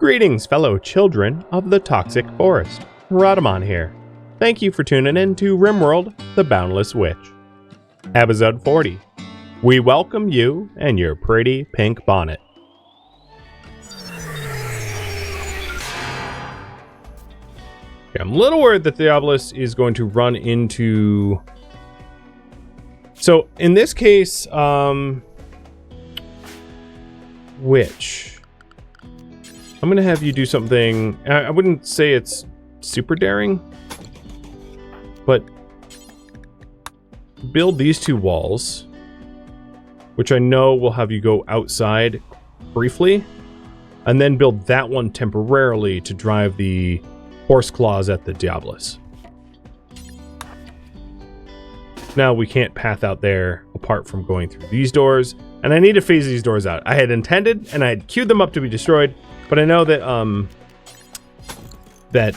Greetings, fellow children of the toxic forest. Rhadamant here. Thank you for tuning in to RimWorld, the Boundless Witch. Episode 40. We welcome you and your pretty pink bonnet. Okay, I'm a little worried that Diabolus is going to run into... So, in this case, Witch. I'm going to have you do something... I wouldn't say it's super daring, but build these two walls, which I know will have you go outside briefly, and then build that one temporarily to drive the horse claws at the Diabolus. Now we can't path out there apart from going through these doors, and I need to phase these doors out. I had intended, and I had queued them up to be destroyed, but I know that that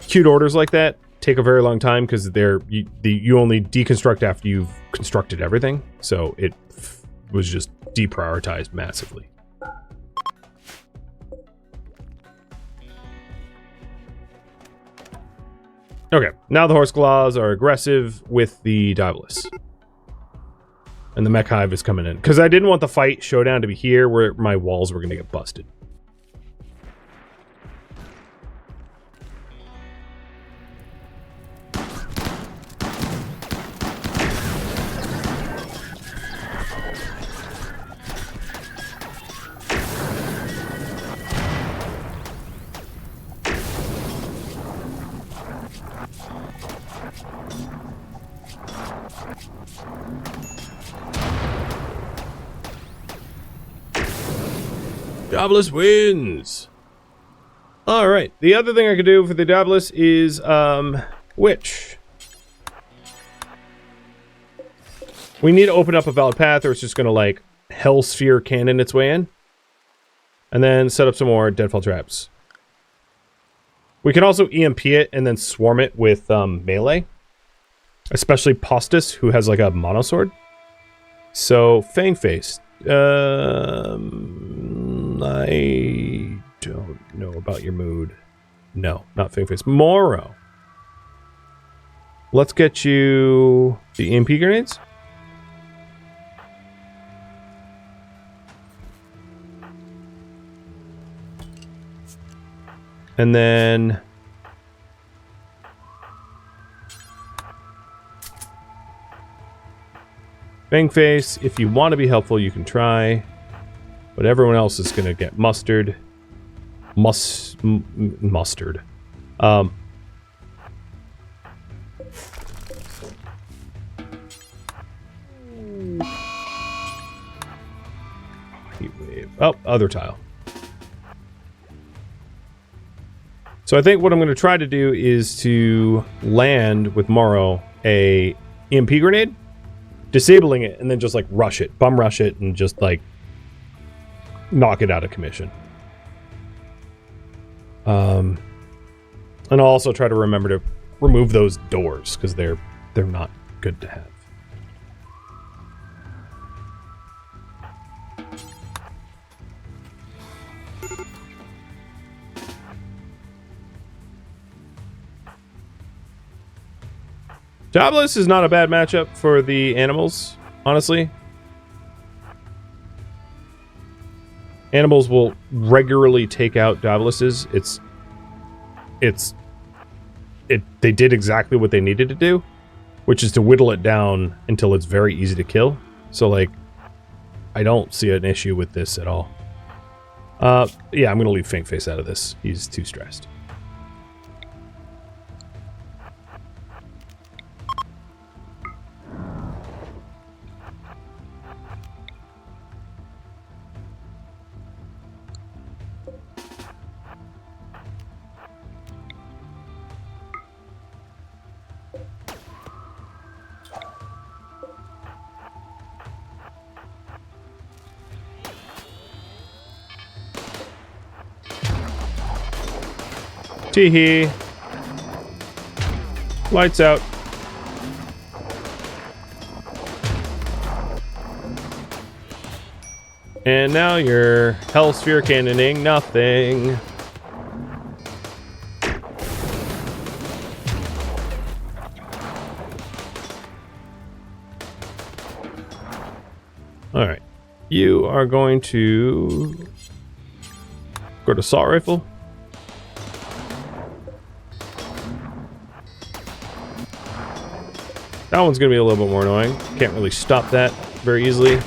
queued orders like that take a very long time because you only deconstruct after you've constructed everything, so it was just deprioritized massively. Okay, now the horse claws are aggressive with the Diabolus. And the mech hive is coming in. Because I didn't want the fight showdown to be here where my walls were going to get busted. Diabolus wins! Alright, the other thing I could do for the Diabolus is, Witch. We need to open up a valid path or it's just gonna, like, Hell Sphere cannon its way in. And then set up some more deadfall traps. We can also EMP it and then swarm it with, melee. Especially Postus, who has, like, a monosword. So, Fangface. I don't know about your mood. No, not Fangface. Moro. Let's get you the EMP grenades. And then... Fangface, if you want to be helpful, you can try. But everyone else is going to get mustard. Mustard. Heat wave. Oh, other tile. So I think what I'm going to try to do is to land with Morrow a EMP grenade, disabling it, and then just like rush it, bum rush it, and just like knock it out of commission. And I'll also try to remember to remove those doors because they're not good to have. Diabolus is not a bad matchup for the animals, honestly. Animals will regularly take out Diaboluses. They did exactly what they needed to do, which is to whittle it down until it's very easy to kill. So, like, I don't see an issue with this at all. Yeah, I'm going to leave Fangface out of this. He's too stressed. Tee-hee. Lights out. And now you're hell sphere cannoning nothing. Alright. You are going to go to assault rifle. That one's going to be a little bit more annoying. Can't really stop that very easily.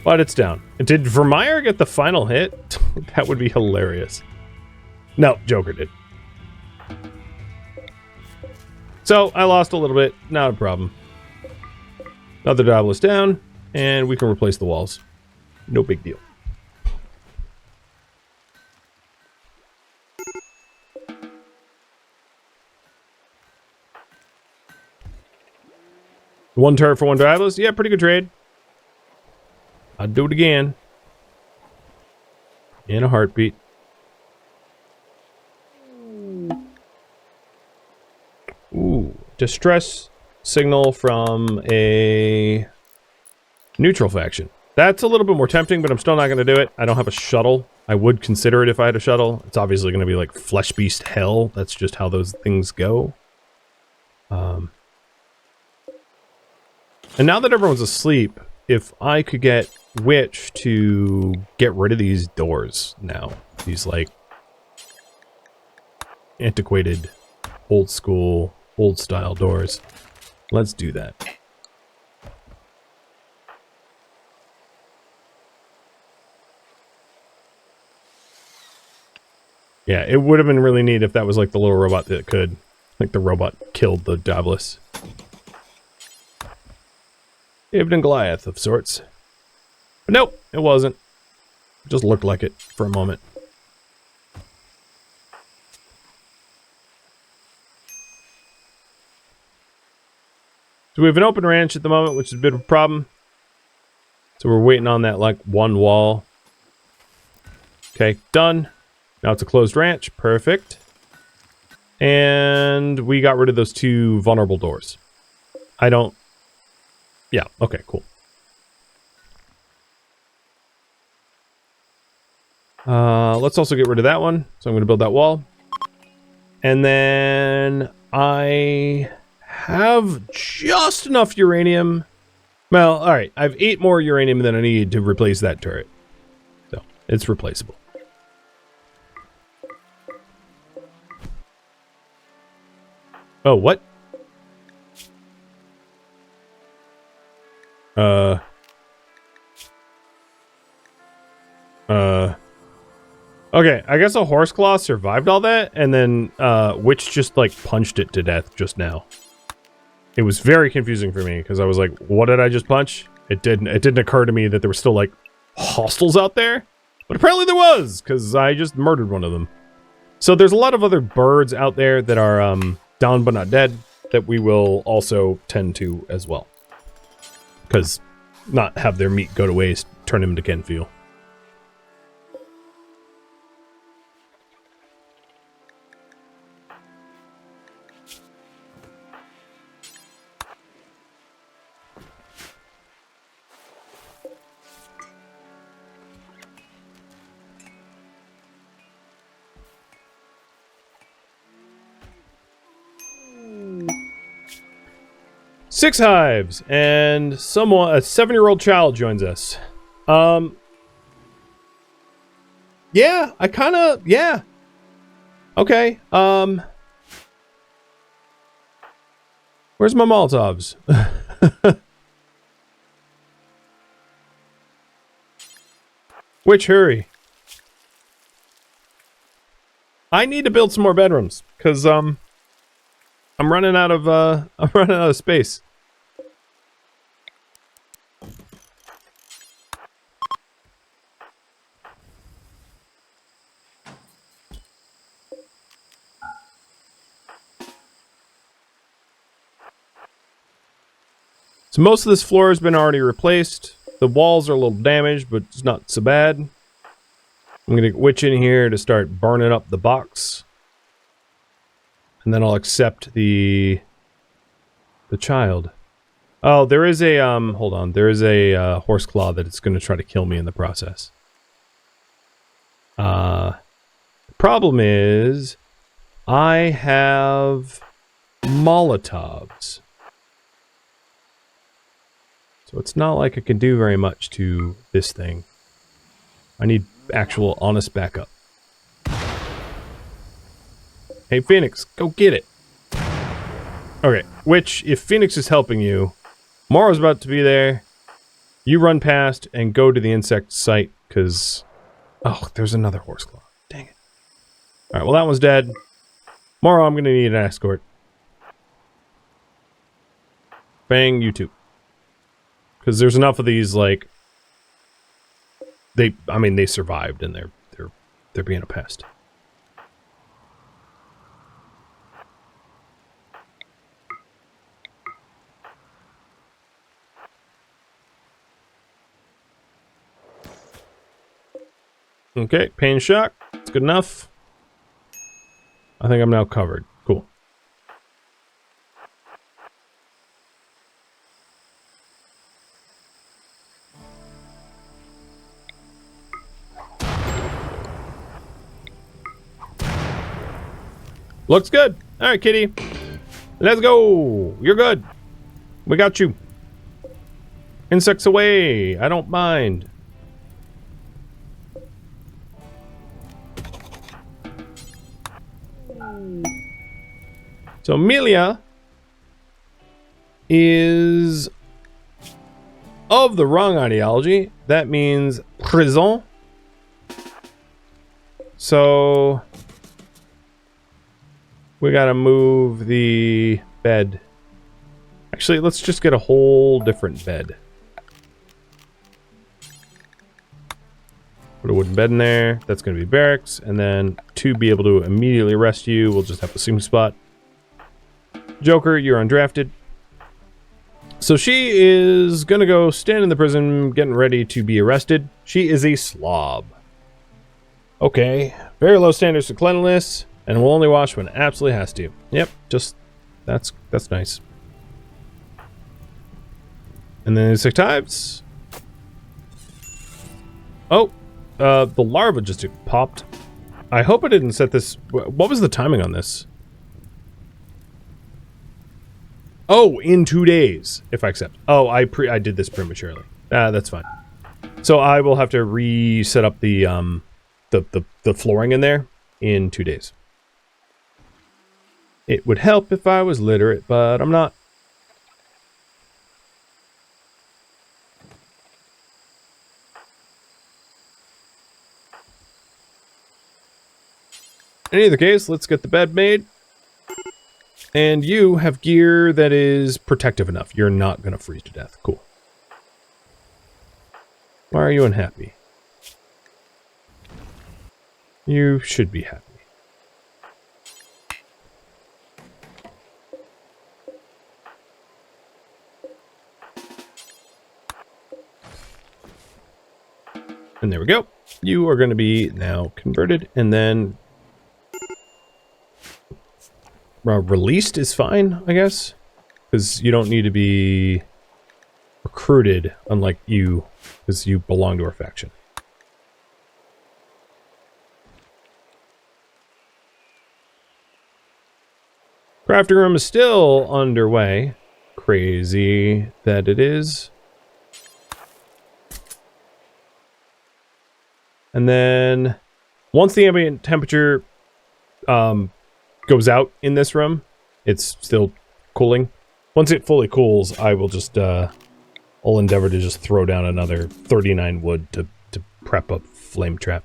But it's down. Did Vermeer get the final hit? That would be hilarious. No, Joker did. So, I lost a little bit. Not a problem. Another Diabolus down, and we can replace the walls. No big deal. One turret for one Diabolus? Yeah, pretty good trade. I'd do it again. In a heartbeat. Ooh. Distress signal from a neutral faction. That's a little bit more tempting, but I'm still not going to do it. I don't have a shuttle. I would consider it if I had a shuttle. It's obviously going to be like Flesh Beast hell. That's just how those things go. And now that everyone's asleep, if I could get Witch to get rid of these doors now. These, like, antiquated, old school, old style doors. Let's do that. Yeah, it would have been really neat if that was like the little robot that could. Like the robot killed the Diabolus. David and Goliath of sorts. But nope, it wasn't. It just looked like it for a moment. So we have an open ranch at the moment, which is a bit of a problem. So we're waiting on that, like, one wall. Okay, done. Now it's a closed ranch. Perfect. And we got rid of those two vulnerable doors. I don't... Yeah, okay, cool. Let's also get rid of that one. So I'm going to build that wall. And then I have just enough uranium. Well, alright. I have 8 more uranium than I need to replace that turret. So, it's replaceable. Oh, what? Okay, I guess a horse claw survived all that, and then, Witch just, like, punched it to death just now. It was very confusing for me, because I was like, what did I just punch? It didn't occur to me that there were still, like, hostiles out there. But apparently there was, because I just murdered one of them. So there's a lot of other birds out there that are, down but not dead, that we will also tend to as well. Because not have their meat go to waste, turn them into Ken fuel. Six hives, and someone, a 7-year-old child joins us. Yeah, I kind of, yeah. Okay, where's my Molotovs? Which hurry? I need to build some more bedrooms, because, I'm running out of space. So most of this floor has been already replaced. The walls are a little damaged, but it's not so bad. I'm going to get Witch in here to start burning up the box. And then I'll accept the child. Oh, there is a, hold on. There is a horse claw that it's going to try to kill me in the process. The problem is I have Molotovs. So it's not like I can do very much to this thing. I need actual honest backup. Hey, Phoenix, go get it. Okay, which, if Phoenix is helping you, Moro's about to be there. You run past and go to the insect site, because... Oh, there's another horse claw. Dang it. Alright, well that one's dead. Moro, I'm going to need an escort. Bang, you too. Because there's enough of these, like... They survived, and they're being a pest. Okay, pain shock. It's good enough. I think I'm now covered. Cool. Looks good. All right, kitty. Let's go. You're good. We got you. Insects away. I don't mind. So Melia is of the wrong ideology. That means prison. So we gotta move the bed. Actually, let's just get a whole different bed. Put a wooden bed in there. That's gonna be barracks. And then to be able to immediately arrest you, we'll just have a sleeping spot. Joker, you're undrafted. So she is gonna go stand in the prison, getting ready to be arrested. She is a slob. Okay, very low standards for cleanliness, and will only wash when it absolutely has to. Yep, just that's nice. And then insect types. Oh, the larva just popped. I hope I didn't set this. What was the timing on this? Oh, in 2 days, if I accept. Oh, I did this prematurely. That's fine. So I will have to reset up the flooring in there in 2 days. It would help if I was literate, but I'm not. In either case, let's get the bed made. And you have gear that is protective enough. You're not going to freeze to death. Cool. Why are you unhappy? You should be happy. And there we go. You are going to be now converted, and then released is fine, I guess, because you don't need to be recruited, unlike you, because you belong to our faction. Crafting room is still underway. Crazy that it is. And then once the ambient temperature goes out in this room, it's still cooling. Once it fully cools, I will just I'll endeavor to just throw down another 39 wood to prep a flame trap.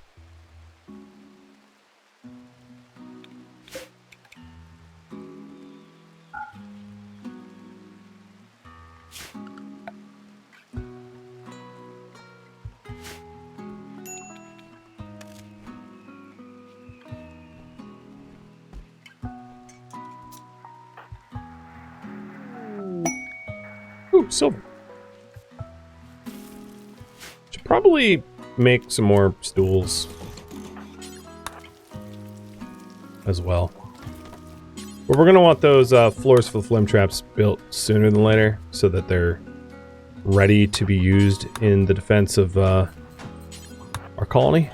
Ooh, silver. Should probably make some more stools as well. But we're going to want those floors for the flame traps built sooner than later so that they're ready to be used in the defense of our colony.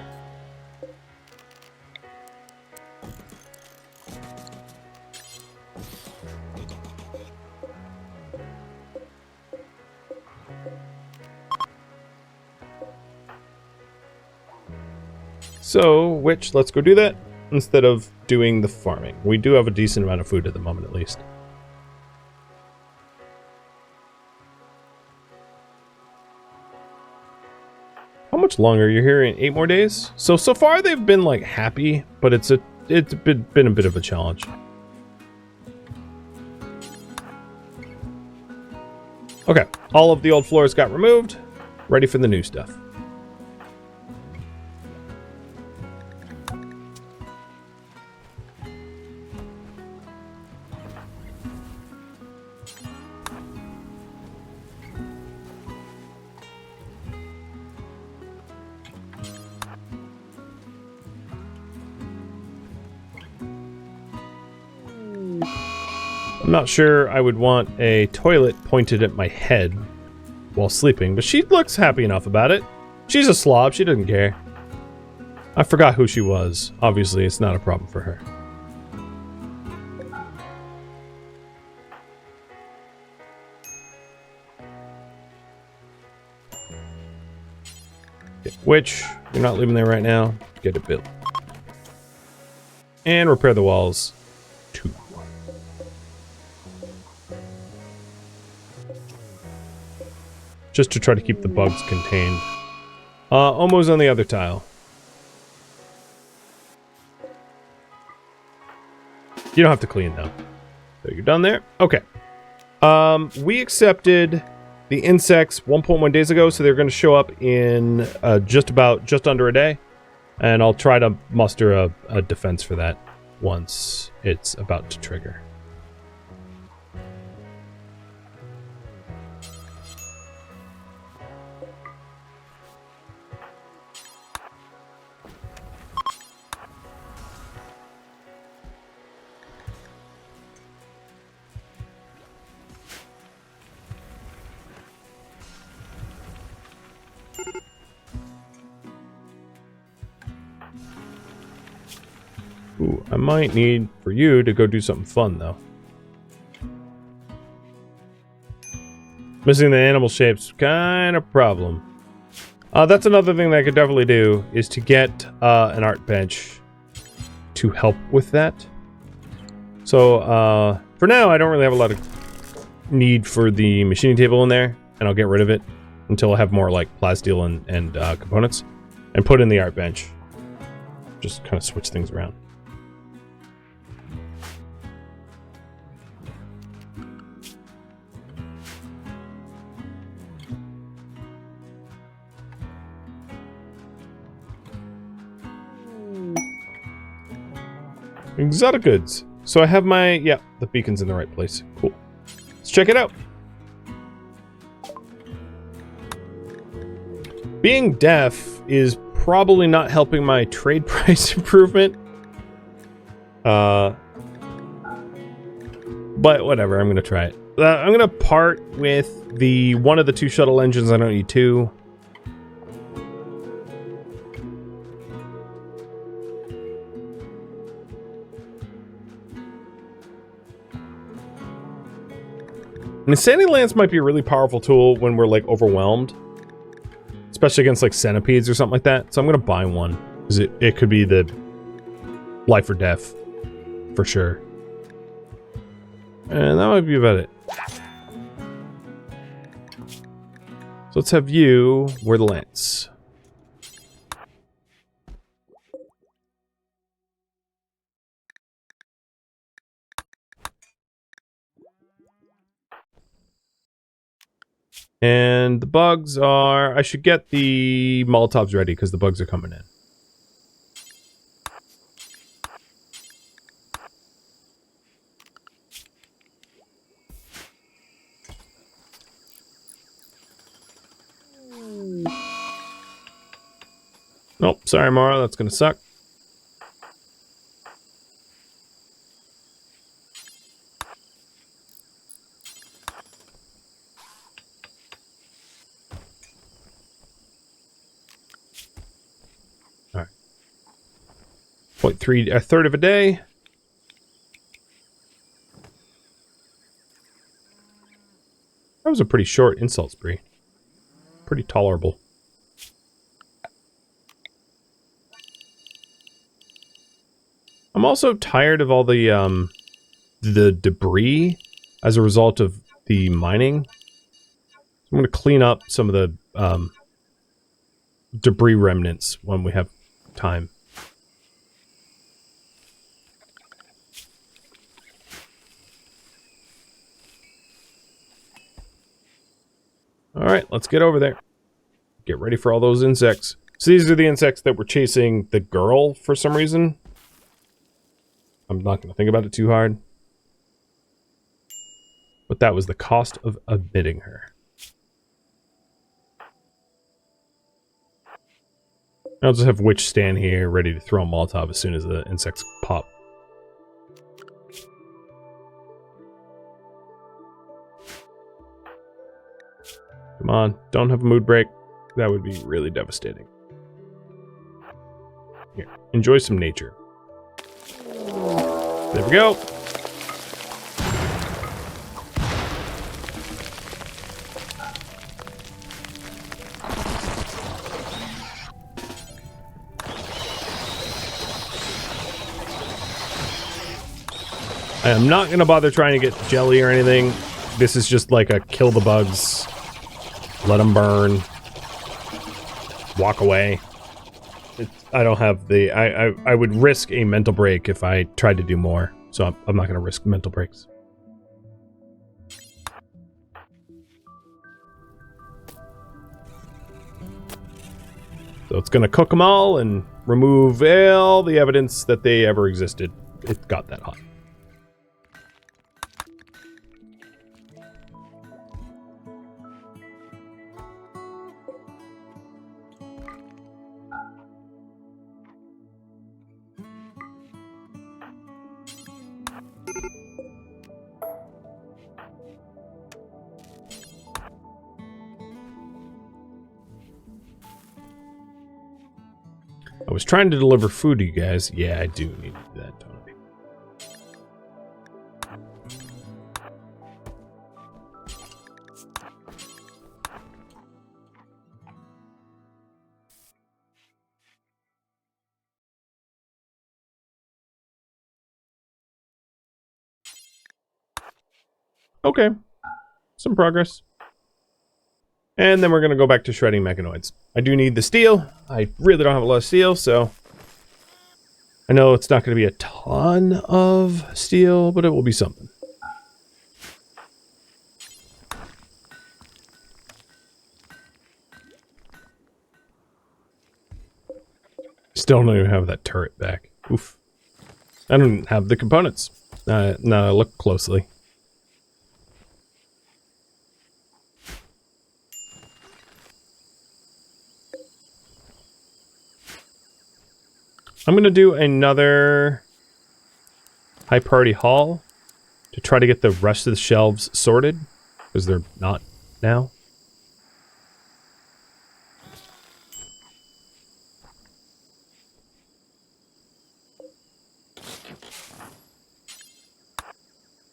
So, Witch, let's go do that instead of doing the farming. We do have a decent amount of food at the moment, at least. How much longer? You're here in 8 more days? So far they've been, like, happy, but it's been a bit of a challenge. Okay, all of the old floors got removed. Ready for the new stuff. I'm not sure I would want a toilet pointed at my head while sleeping, but she looks happy enough about it. She's a slob, she doesn't care. I forgot who she was. Obviously, it's not a problem for her. Okay, Witch, you're not leaving there right now. Get it built. And repair the walls. 2. Just to try to keep the bugs contained. Almost on the other tile. You don't have to clean though. So you're done there? Okay. We accepted the insects 1.1 days ago, so they're going to show up in just under a day. And I'll try to muster a defense for that once it's about to trigger. Ooh, I might need for you to go do something fun, though. Missing the animal shapes, kind of problem. That's another thing that I could definitely do, is to get an art bench to help with that. So, for now, I don't really have a lot of need for the machining table in there, and I'll get rid of it until I have more, like, plasteel and components, and put in the art bench. Just kind of switch things around. Exotic goods. So I have my... yeah, the beacon's in the right place. Cool. Let's check it out. Being deaf is probably not helping my trade price improvement. But whatever, I'm going to try it. I'm going to part with one of the 2 shuttle engines. I don't need 2. And Sandy Lance might be a really powerful tool when we're, like, overwhelmed. Especially against, like, centipedes or something like that. So I'm going to buy one. Because it could be the life or death. For sure. And that might be about it. So let's have you wear the lance. And the bugs are... I should get the Molotovs ready because the bugs are coming in. Nope, sorry Mara, that's gonna suck. 0.3, a third of a day. That was a pretty short insult spree. Pretty tolerable. I'm also tired of all the debris as a result of the mining. I'm going to clean up some of the debris remnants when we have time. Alright, let's get over there. Get ready for all those insects. So these are the insects that were chasing the girl for some reason. I'm not going to think about it too hard. But that was the cost of admitting her. I'll just have Witch stand here, ready to throw a Molotov as soon as the insects pop. Come on, don't have a mood break. That would be really devastating. Here, enjoy some nature. There we go. I am not going to bother trying to get jelly or anything. This is just like a kill the bugs, let them burn, walk away. I don't have the... I would risk a mental break if I tried to do more. So I'm not going to risk mental breaks. So it's going to cook them all and remove all the evidence that they ever existed. It got that hot. I was trying to deliver food to you guys. Yeah, I do need that, don't I? Okay. Some progress. And then we're going to go back to shredding mechanoids. I do need the steel. I really don't have a lot of steel, so... I know it's not going to be a ton of steel, but it will be something. Still don't even have that turret back. Oof. I don't have the components. Now I look closely. I'm going to do another high priority haul to try to get the rest of the shelves sorted, because they're not now.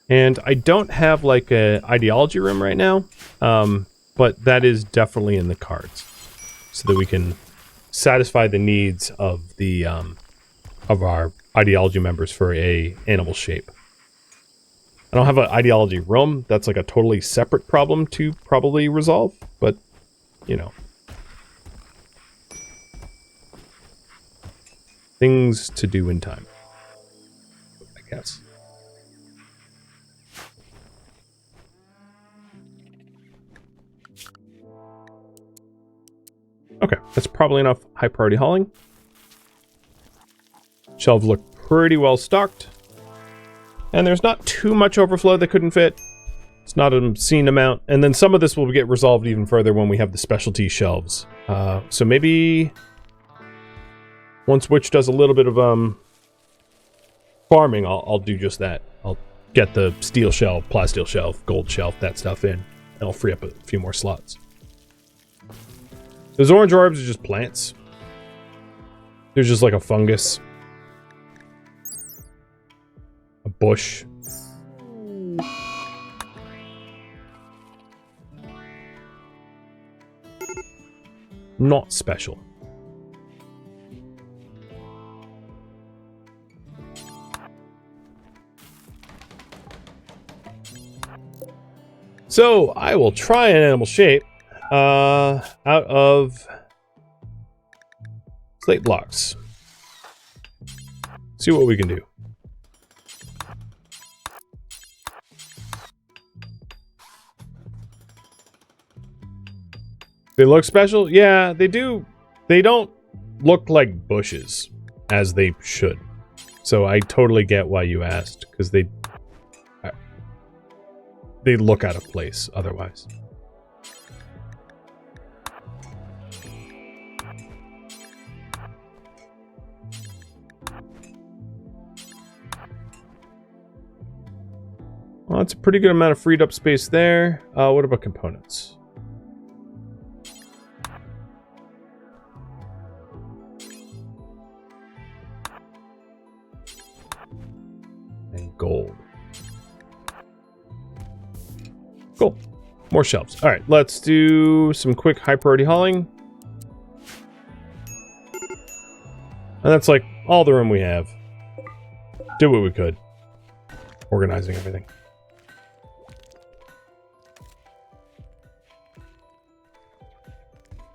And I don't have like a ideology room right now, but that is definitely in the cards, so that we can satisfy the needs of the of our ideology members for a animal shape. I don't have an ideology room. That's like a totally separate problem to probably resolve, but you know, things to do in time, I guess. Okay, that's probably enough high priority hauling. Shelves look pretty well stocked. And there's not too much overflow that couldn't fit. It's not an obscene amount. And then some of this will get resolved even further when we have the specialty shelves. So maybe once Witch does a little bit of farming, I'll do just that. I'll get the steel shelf, plasteel shelf, gold shelf, that stuff in. And I'll free up a few more slots. Those orange orbs are just plants. They're just like a fungus. bush. Not special. So I will try an animal shape out of slate blocks. See what we can do. They look special? Yeah, they do. They don't look like bushes as they should. So I totally get why you asked, because they look out of place otherwise. Well, that's a pretty good amount of freed up space there. What about components? And gold. Cool. More shelves. All right, let's do some quick high priority hauling. And that's like all the room we have. Did what we could. Organizing everything.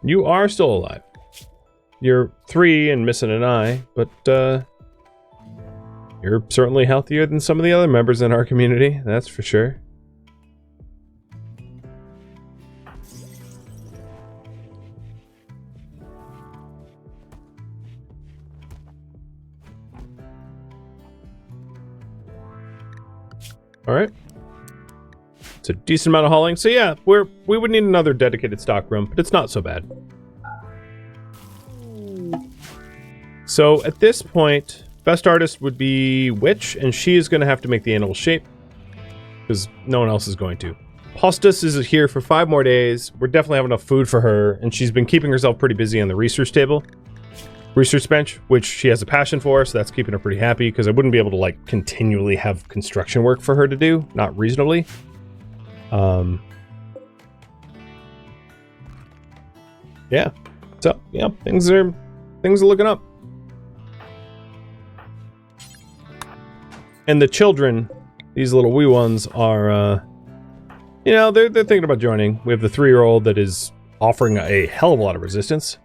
You are still alive. You're 3 and missing an eye, but you're certainly healthier than some of the other members in our community, that's for sure. All right. It's a decent amount of hauling. So yeah, we would need another dedicated stock room, but it's not so bad. So at this point, best artist would be Witch, and she is going to have to make the animal shape because no one else is going to. Hostas is here for 5 more days. We're definitely have enough food for her, and she's been keeping herself pretty busy on the research bench, which she has a passion for, so that's keeping her pretty happy, because I wouldn't be able to like continually have construction work for her to do, not reasonably. Yeah. So yeah, things are looking up. And the children, these little wee ones, are you know, they're thinking about joining. We have the 3-year-old that is offering a hell of a lot of resistance.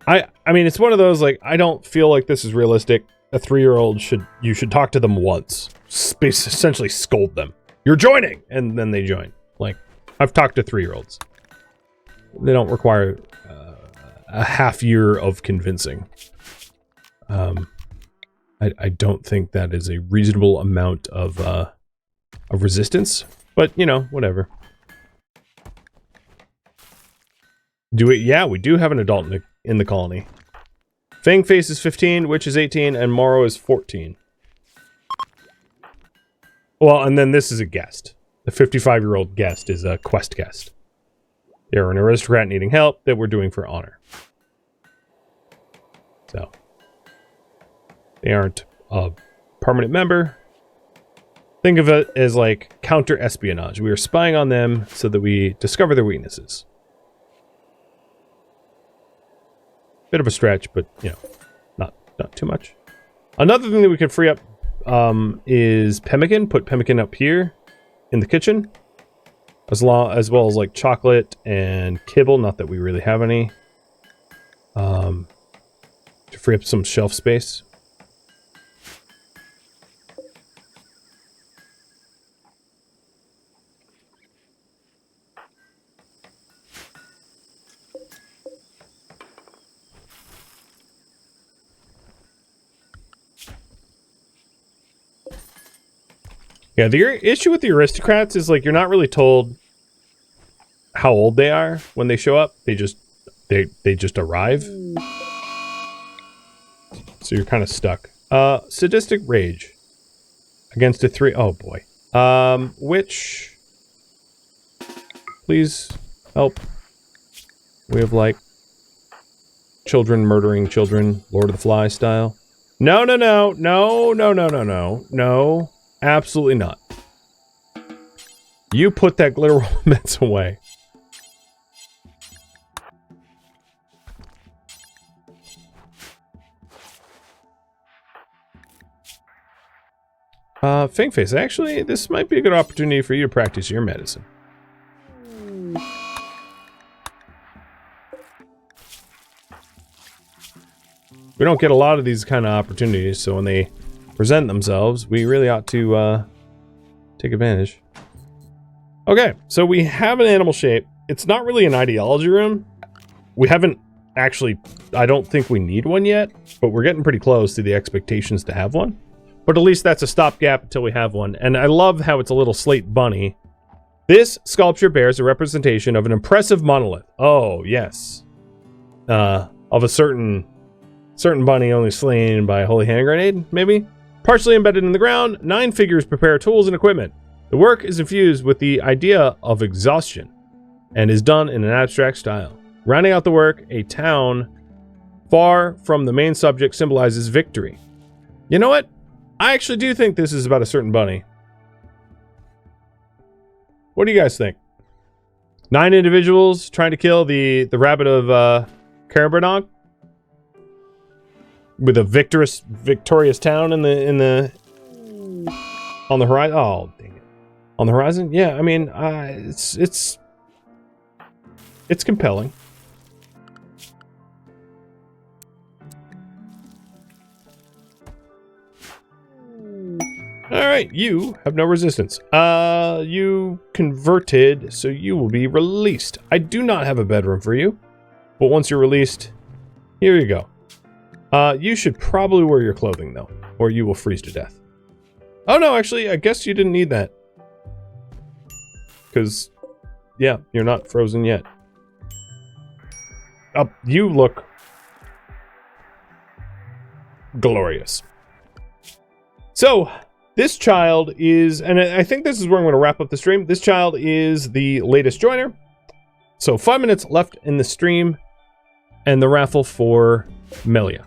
I mean, it's one of those, like, I don't feel like this is realistic. A 3-year-old you should talk to them once. Essentially scold them. You're joining! And then they join. Like, I've talked to 3-year-olds. They don't require a half year of convincing. I don't think that is a reasonable amount of resistance. But, you know, whatever. Yeah, we do have an adult in the colony. Fangface is 15, Witch is 18, and Morrow is 14. Well, and then this is a guest. The 55-year-old guest is a quest guest. They're an aristocrat needing help that we're doing for honor. So, they aren't a permanent member. Think of it as like counter-espionage. We are spying on them so that we discover their weaknesses. Bit of a stretch, but, you know, not too much. Another thing that we can free up is pemmican. Put pemmican up here in the kitchen. As well as like chocolate and kibble. Not that we really have any. To free up some shelf space. Yeah, the issue with the aristocrats is, like, you're not really told how old they are when they show up. They just arrive. So you're kind of stuck. Sadistic rage. Against a 3. Oh, boy. Witch. Please help. We have, like, children murdering children. Lord of the Flies style. No. Absolutely not. You put that glitter romance away. Fangface, actually, this might be a good opportunity for you to practice your medicine. We don't get a lot of these kind of opportunities, so when they present themselves, we really ought to take advantage. Okay, so we have an animal shape. It's not really an ideology room. We haven't actually, I don't think we need one yet, but we're getting pretty close to the expectations to have one. But at least that's a stopgap until we have one. And I love how it's a little slate bunny. This sculpture bears a representation of an impressive monolith. Oh, yes. Of a certain bunny only slain by a holy hand grenade, maybe? Partially embedded in the ground, 9 figures prepare tools and equipment. The work is infused with the idea of exhaustion and is done in an abstract style. Rounding out the work, a town far from the main subject symbolizes victory. You know what? I actually do think this is about a certain bunny. What do you guys think? 9 individuals trying to kill the rabbit of Karabernok with a victorious town on the horizon. Oh, dang it! On the horizon? Yeah, I mean, it's compelling. Alright, you have no resistance. You converted, so you will be released. I do not have a bedroom for you, but once you're released, here you go. You should probably wear your clothing, though, or you will freeze to death. Oh, no, actually, I guess you didn't need that. Because, yeah, you're not frozen yet. Oh, you look glorious. So, this child is, and I think this is where I'm going to wrap up the stream. This child is the latest joiner. So 5 minutes left in the stream and the raffle for Melia.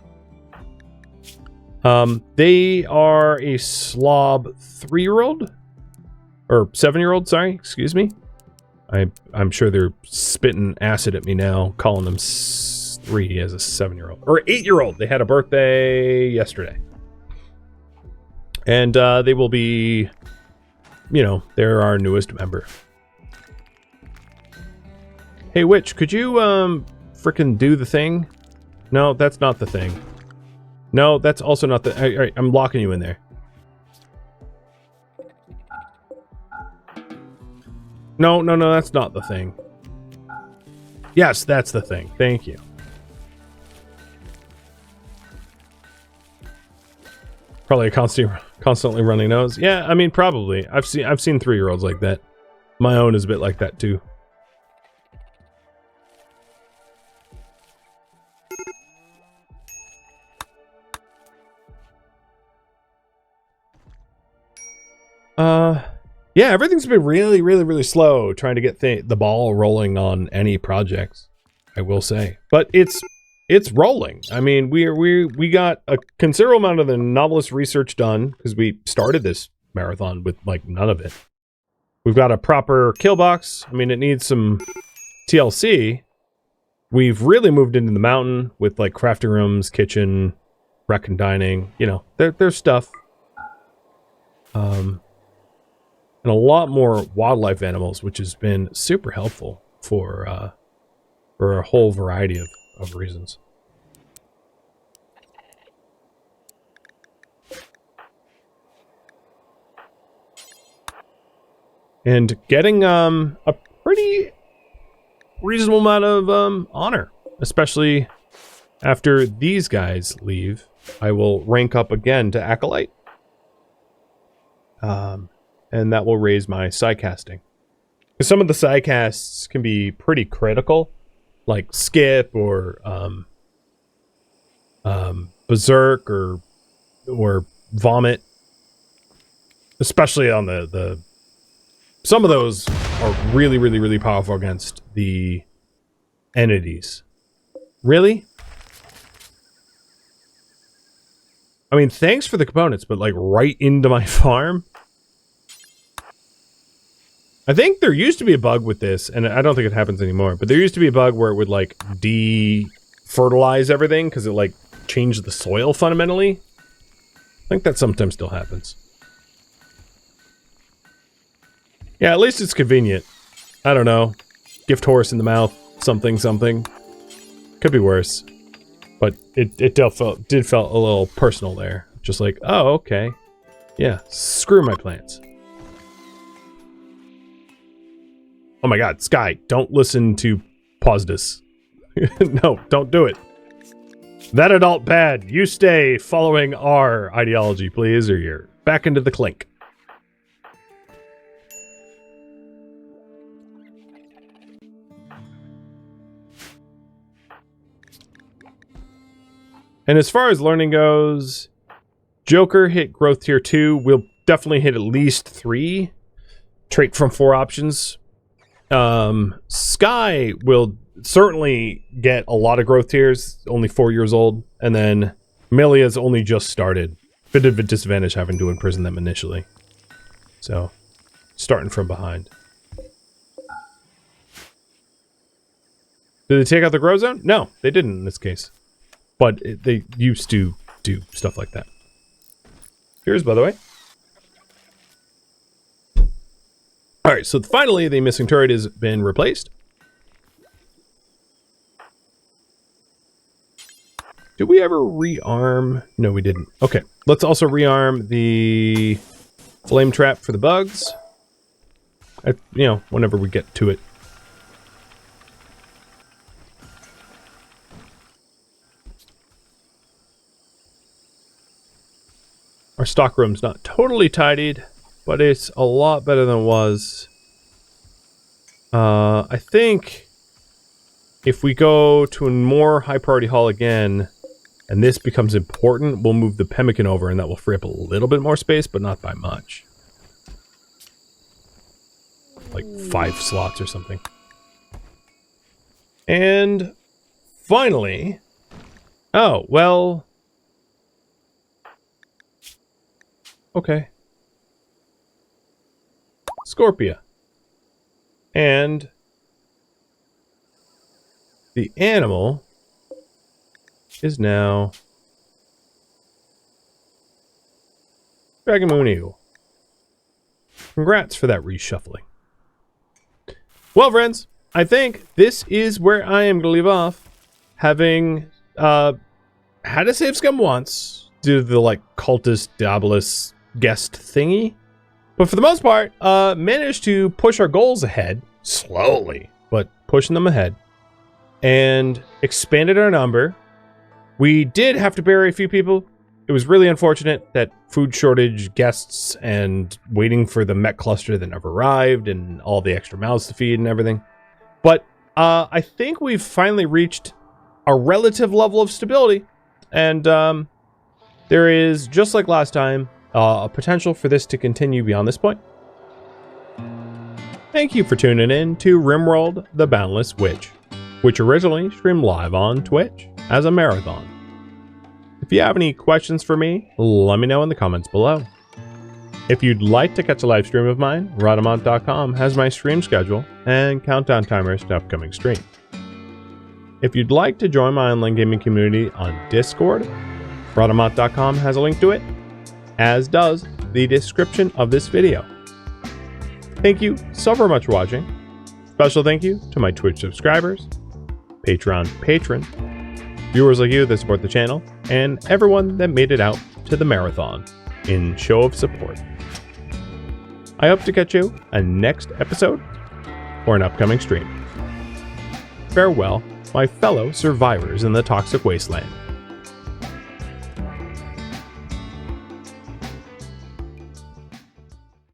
They are a slob 3-year-old or 7-year-old. Sorry, excuse me. I'm sure they're spitting acid at me now, calling them 3 as a 7-year-old or 8-year-old. They had a birthday yesterday. And they will be, you know, they're our newest member. Hey, Witch, could you frickin' do the thing? No, that's not the thing. No, that's also not the... All right, I'm locking you in there. No, that's not the thing. Yes, that's the thing. Thank you. Probably a constantly running nose. Yeah, I mean, probably. I've seen 3-year-olds like that. My own is a bit like that too. Yeah, everything's been really slow trying to get the ball rolling on any projects, I will say. But it's rolling. I mean, we got a considerable amount of the novelist research done because we started this marathon with like none of it. We've got a proper kill box. I mean, it needs some TLC. We've really moved into the mountain with like crafting rooms, kitchen, rec and dining. You know, there's stuff. And a lot more wildlife animals, which has been super helpful for a whole variety of reasons. And getting a pretty reasonable amount of honor, especially after these guys leave. I will rank up again to Acolyte. And that will raise my psycasting. Because some of the psycasts can be pretty critical, like Skip or Berserk or Vomit. Especially on the some of those are really powerful against the entities. Really? I mean, thanks for the components, but like right into my farm? I think there used to be a bug with this, and I don't think it happens anymore, but there used to be a bug where it would, like, de-fertilize everything because it, like, changed the soil fundamentally. I think that sometimes still happens. Yeah, at least it's convenient. I don't know. Gift horse in the mouth, something, something. Could be worse. But it did felt a little personal there. Just like, oh, okay. Yeah, screw my plants. Oh my god, Sky, don't listen to Posdus. No, don't do it. That adult bad. You stay following our ideology, please, or you're back into the clink. And as far as learning goes, Joker hit growth tier 2. We'll definitely hit at least 3. Trait from 4 options. Sky will certainly get a lot of growth tiers, only 4 years old, and then Melia's only just started. Bit of a disadvantage having to imprison them initially. So, starting from behind. Did they take out the grow zone? No, they didn't in this case. But they used to do stuff like that. Here's, by the way. Alright, so finally the missing turret has been replaced. Did we ever rearm? No, we didn't. Okay, let's also rearm the flame trap for the bugs. You know, whenever we get to it. Our stockroom's not totally tidied, but it's a lot better than it was. I think if we go to a more high priority hall again, and this becomes important, we'll move the pemmican over, and that will free up a little bit more space, but not by much. Like 5 slots or something. And finally, oh, well, okay. Scorpia. And the animal is now Dragon Moon Eagle. Congrats for that reshuffling. Well, friends, I think this is where I am going to leave off. Having had to save scum once due to the like cultist Diabolus guest thingy. But for the most part, managed to push our goals ahead, slowly, but pushing them ahead, and expanded our number. We did have to bury a few people. It was really unfortunate that food shortage, guests, and waiting for the mech cluster that never arrived, and all the extra mouths to feed and everything. But I think we've finally reached a relative level of stability, and there is, just like last time, a potential for this to continue beyond this point. Thank you for tuning in to RimWorld the Boundless Witch, which originally streamed live on Twitch as a marathon. If you have any questions for me, let me know in the comments below. If you'd like to catch a live stream of mine, Rhadamant.com has my stream schedule and countdown timers to upcoming streams. If you'd like to join my online gaming community on Discord, Rhadamant.com has a link to it, as does the description of this video. Thank you so very much for watching. Special thank you to my Twitch subscribers, Patreon patrons, viewers like you that support the channel, and everyone that made it out to the marathon in show of support. I hope to catch you a next episode or an upcoming stream. Farewell, my fellow survivors in the toxic wasteland.